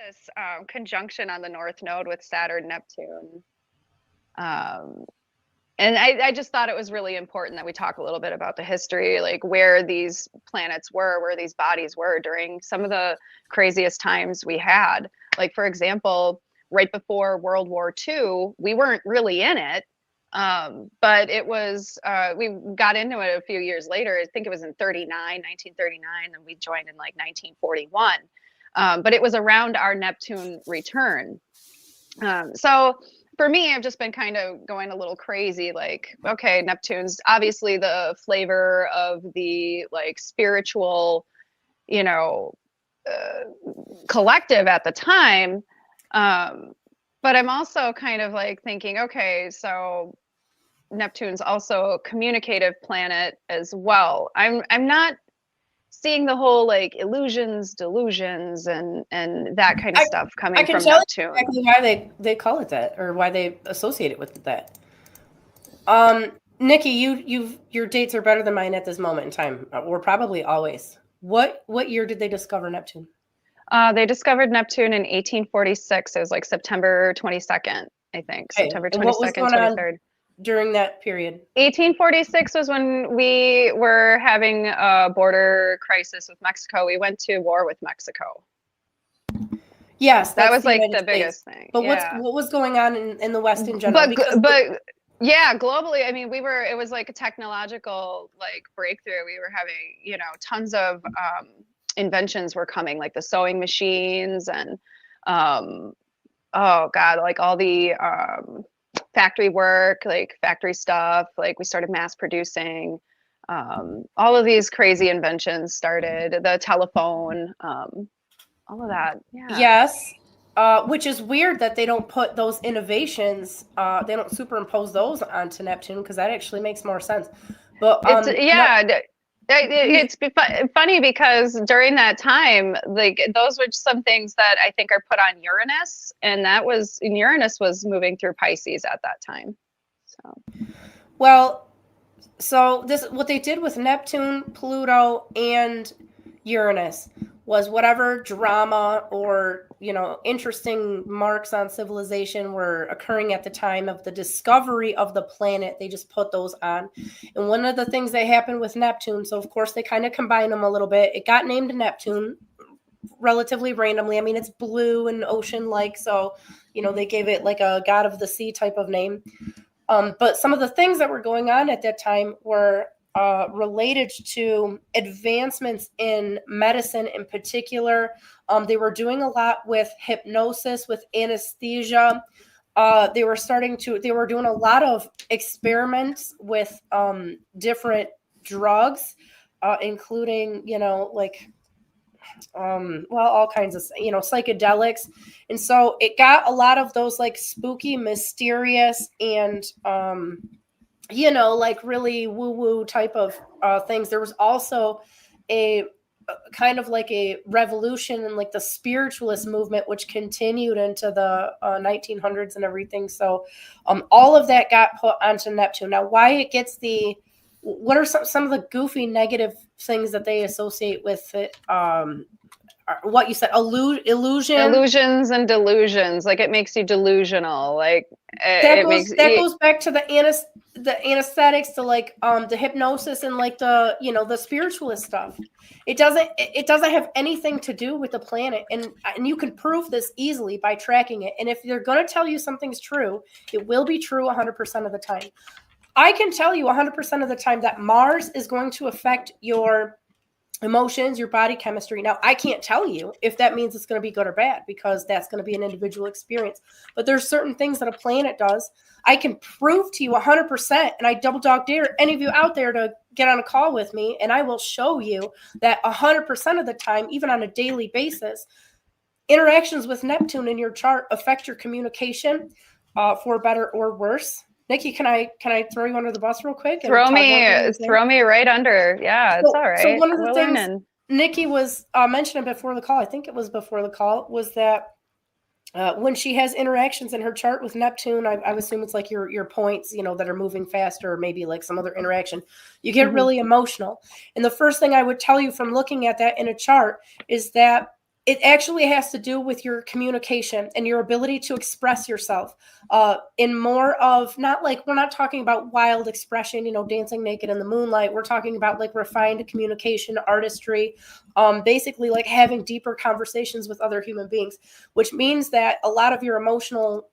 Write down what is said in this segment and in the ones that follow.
this conjunction on the North Node with Saturn, Neptune. Um, and I just thought it was really important that we talk a little bit about the history, like where these planets were, where these bodies were during some of the craziest times we had. Like, for example, right before World War II, we weren't really in it. But it was, we got into it a few years later. I think it was in 1939, and we joined in like 1941. But it was around our Neptune return. So for me, I've just been kind of going a little crazy. Like, okay, Neptune's obviously the flavor of the like spiritual, you know, collective at the time. But I'm also kind of like thinking, okay, so Neptune's also a communicative planet as well. I'm not seeing the whole like illusions, delusions, and that kind of stuff coming from Neptune. Exactly why they call it that, or why they associate it with that. Nikki, your dates are better than mine at this moment in time, or probably always. What year did they discover Neptune? They discovered Neptune in 1846. It was like September 22nd, I think. Okay. September 22nd, 23rd. During that period? 1846 was when we were having a border crisis with Mexico. We went to war with Mexico. Yes, that was like the biggest thing. But what was going on in the West in general? But yeah, globally, I mean, it was like a technological like breakthrough. We were having, tons of inventions were coming, like the sewing machines and oh God, like all the factory work, like factory stuff, like we started mass producing. All of these crazy inventions started, the telephone, all of that. Yeah. Yes. Which is weird that they don't put those innovations, they don't superimpose those onto Neptune, because that actually makes more sense. But it's funny because during that time, like those were some things that I think are put on Uranus, and Uranus was moving through Pisces at that time. So what they did with Neptune, Pluto, and Uranus was whatever drama or interesting marks on civilization were occurring at the time of the discovery of the planet. They just put those on. And one of the things that happened with Neptune, so of course they kind of combine them a little bit. It got named Neptune relatively randomly. I mean, it's blue and ocean-like, so they gave it like a god of the sea type of name. But some of the things that were going on at that time were related to advancements in medicine in particular. They were doing a lot with hypnosis, with anesthesia. They were doing a lot of experiments with different drugs, including, all kinds of, psychedelics. And so it got a lot of those like spooky, mysterious, and like really woo-woo type of things. There was also a kind of like a revolution in like the spiritualist movement, which continued into the 1900s and everything. So all of that got put onto Neptune. Now, why it gets what are some of the goofy negative things that they associate with it? What you said, illusions and delusions, like it makes you delusional, like that goes back to the anesthetics, to like the hypnosis and like the the spiritualist stuff. It doesn't have anything to do with the planet, and you can prove this easily by tracking it. And if they're going to tell you something's true, it will be true 100% of the time. I can tell you 100% of the time that Mars is going to affect your emotions, your body chemistry. Now, I can't tell you if that means it's going to be good or bad, because that's going to be an individual experience. But there's certain things that a planet does. I can prove to you 100%, and I double dog dare any of you out there to get on a call with me, and I will show you that 100% of the time, even on a daily basis, interactions with Neptune in your chart affect your communication for better or worse. Nikki, can I throw you under the bus real quick? Throw me right under. Yeah, it's all right. So one of the things Nikki was mentioning before the call, I think it was before the call, was that when she has interactions in her chart with Neptune, I assume it's like your points, that are moving faster, or maybe like some other interaction, you get really emotional. And the first thing I would tell you from looking at that in a chart is that It actually has to do with your communication and your ability to express yourself in more of, not like, we're not talking about wild expression, dancing naked in the moonlight. We're talking about like refined communication, artistry, basically like having deeper conversations with other human beings, which means that a lot of your emotional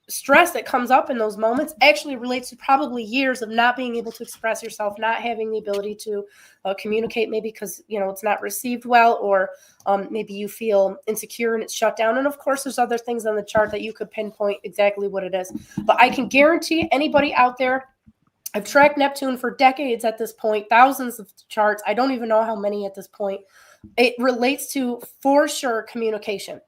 stress that comes up in those moments actually relates to probably years of not being able to express yourself, not having the ability to communicate, maybe because it's not received well, or maybe you feel insecure and it's shut down. And of course there's other things on the chart that you could pinpoint exactly what it is, but I can guarantee anybody out there, I've tracked Neptune for decades at this point, thousands of charts, I don't even know how many at this point. It relates to, for sure, communication.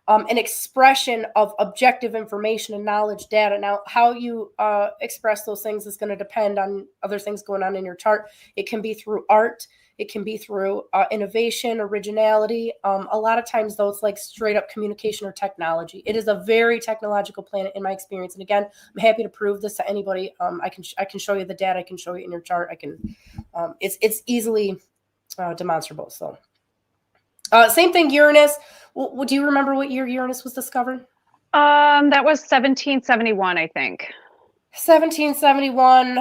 An expression of objective information and knowledge, data. Now, how you express those things is going to depend on other things going on in your chart. It can be through art. It can be through innovation, originality. A lot of times, though, it's like straight up communication or technology. It is a very technological planet in my experience. And again, I'm happy to prove this to anybody. I can show you the data. I can show you in your chart. I can. It's easily demonstrable. So. Same thing, Uranus. Do you remember what year Uranus was discovered? That was 1771, I think. 1771,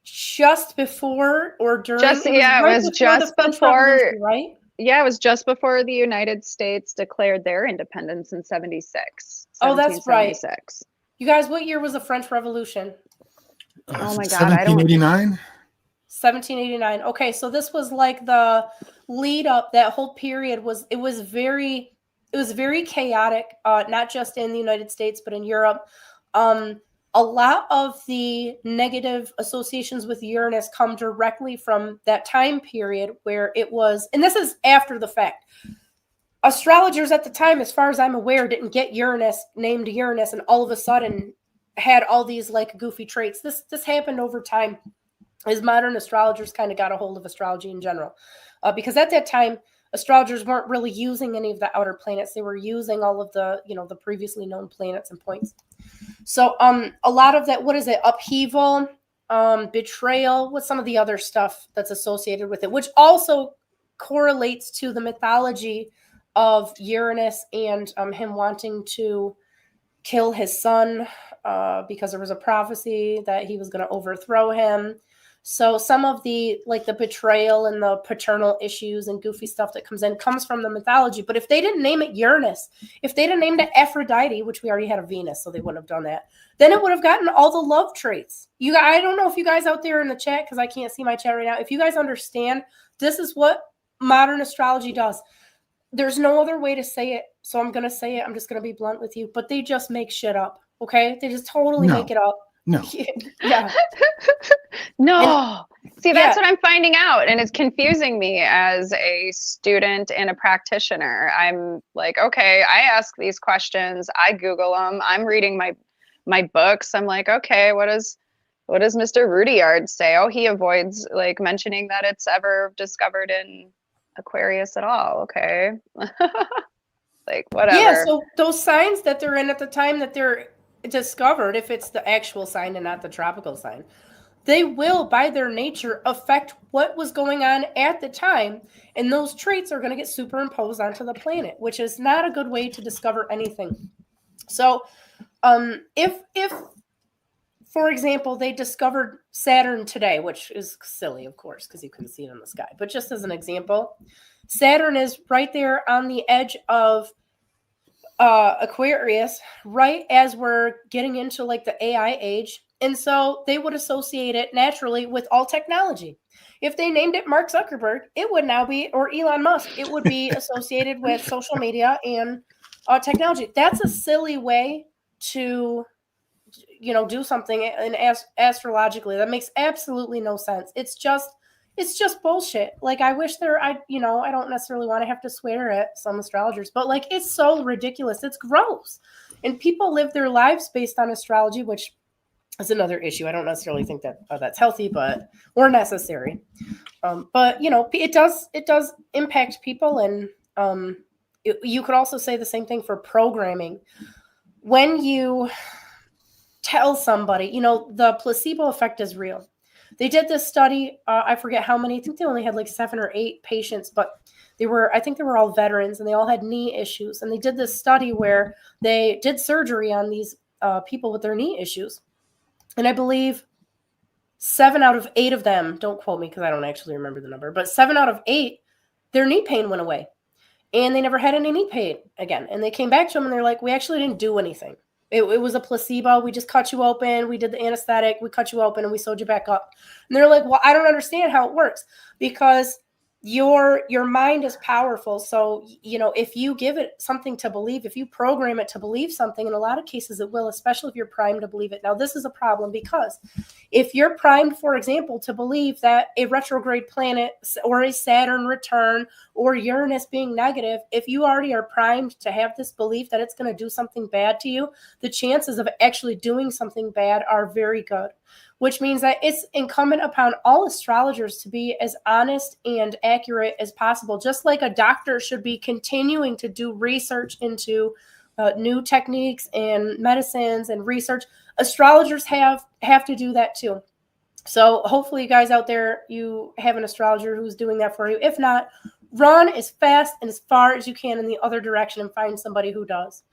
just before or during? It was just before, right? Yeah, it was just before the United States declared their independence in 76. Oh, that's right. You guys, what year was the French Revolution? Oh my God, I don't. 1789. 1789. Okay, so this was like the lead up. That whole period was very chaotic, not just in the United States but in Europe. A lot of the negative associations with Uranus come directly from that time period where it was, and this is after the fact. Astrologers at the time, as far as I'm aware, didn't get Uranus named Uranus and all of a sudden had all these like goofy traits. This happened over time as modern astrologers kind of got a hold of astrology in general. Because at that time, astrologers weren't really using any of the outer planets. They were using all of the, the previously known planets and points. So a lot of that, what is it? Upheaval, betrayal, what's some of the other stuff that's associated with it, which also correlates to the mythology of Uranus and him wanting to kill his son because there was a prophecy that he was going to overthrow him. So some of the betrayal and the paternal issues and goofy stuff that comes from the mythology. But if they didn't name it Uranus, if they'd have named it Aphrodite, which we already had a Venus, so they wouldn't have done that, then it would have gotten all the love traits. I don't know if you guys out there in the chat, because I can't see my chat right now, if you guys understand, this is what modern astrology does. There's no other way to say it, so I'm going to say it. I'm just going to be blunt with you, but they just make shit up, okay? They just totally make it up. No. Yeah. No. See, that's what I'm finding out. And it's confusing me as a student and a practitioner. I'm like, okay, I ask these questions. I Google them. I'm reading my books. I'm like, okay, what does Mr. Rudyard say? Oh, he avoids like mentioning that it's ever discovered in Aquarius at all. Okay. Like, whatever. Yeah, so those signs that they're in at the time that they're discovered, if it's the actual sign and not the tropical sign, they will by their nature affect what was going on at the time, and those traits are going to get superimposed onto the planet, which is not a good way to discover anything. So if for example they discovered Saturn today, which is silly of course because you couldn't see it in the sky, but just as an example, Saturn is right there on the edge of Aquarius, right as we're getting into like the AI age. And so they would associate it naturally with all technology. If they named it Mark Zuckerberg, it would now be, or Elon Musk, it would be associated with social media and technology. That's a silly way to, do something in astrologically. That makes absolutely no sense. It's just bullshit. Like, I wish I don't necessarily want to have to swear at some astrologers, but like, it's so ridiculous. It's gross. And people live their lives based on astrology, which is another issue. I don't necessarily think that that's healthy, or necessary. But it does impact people. And you could also say the same thing for programming. When you tell somebody, the placebo effect is real. They did this study. I forget how many. I think they only had like 7 or 8 patients, but I think they were all veterans, and they all had knee issues. And they did this study where they did surgery on these people with their knee issues. And I believe 7 out of 8 of them, don't quote me because I don't actually remember the number, but 7 out of 8, their knee pain went away. And they never had any knee pain again. And they came back to them and they're like, we actually didn't do anything. It was a placebo. We just cut you open. We did the anesthetic. We cut you open and we sewed you back up. And they're like, well, I don't understand how it works, because your mind is powerful. So, if you give it something to believe, if you program it to believe something, in a lot of cases it will, especially if you're primed to believe it. Now, this is a problem, because if you're primed, for example, to believe that a retrograde planet or a Saturn return or Uranus being negative, if you already are primed to have this belief that it's going to do something bad to you, the chances of actually doing something bad are very good. Which means that it's incumbent upon all astrologers to be as honest and accurate as possible. Just like a doctor should be continuing to do research into new techniques and medicines and research, astrologers have to do that too. So hopefully you guys out there, you have an astrologer who's doing that for you. If not, run as fast and as far as you can in the other direction and find somebody who does.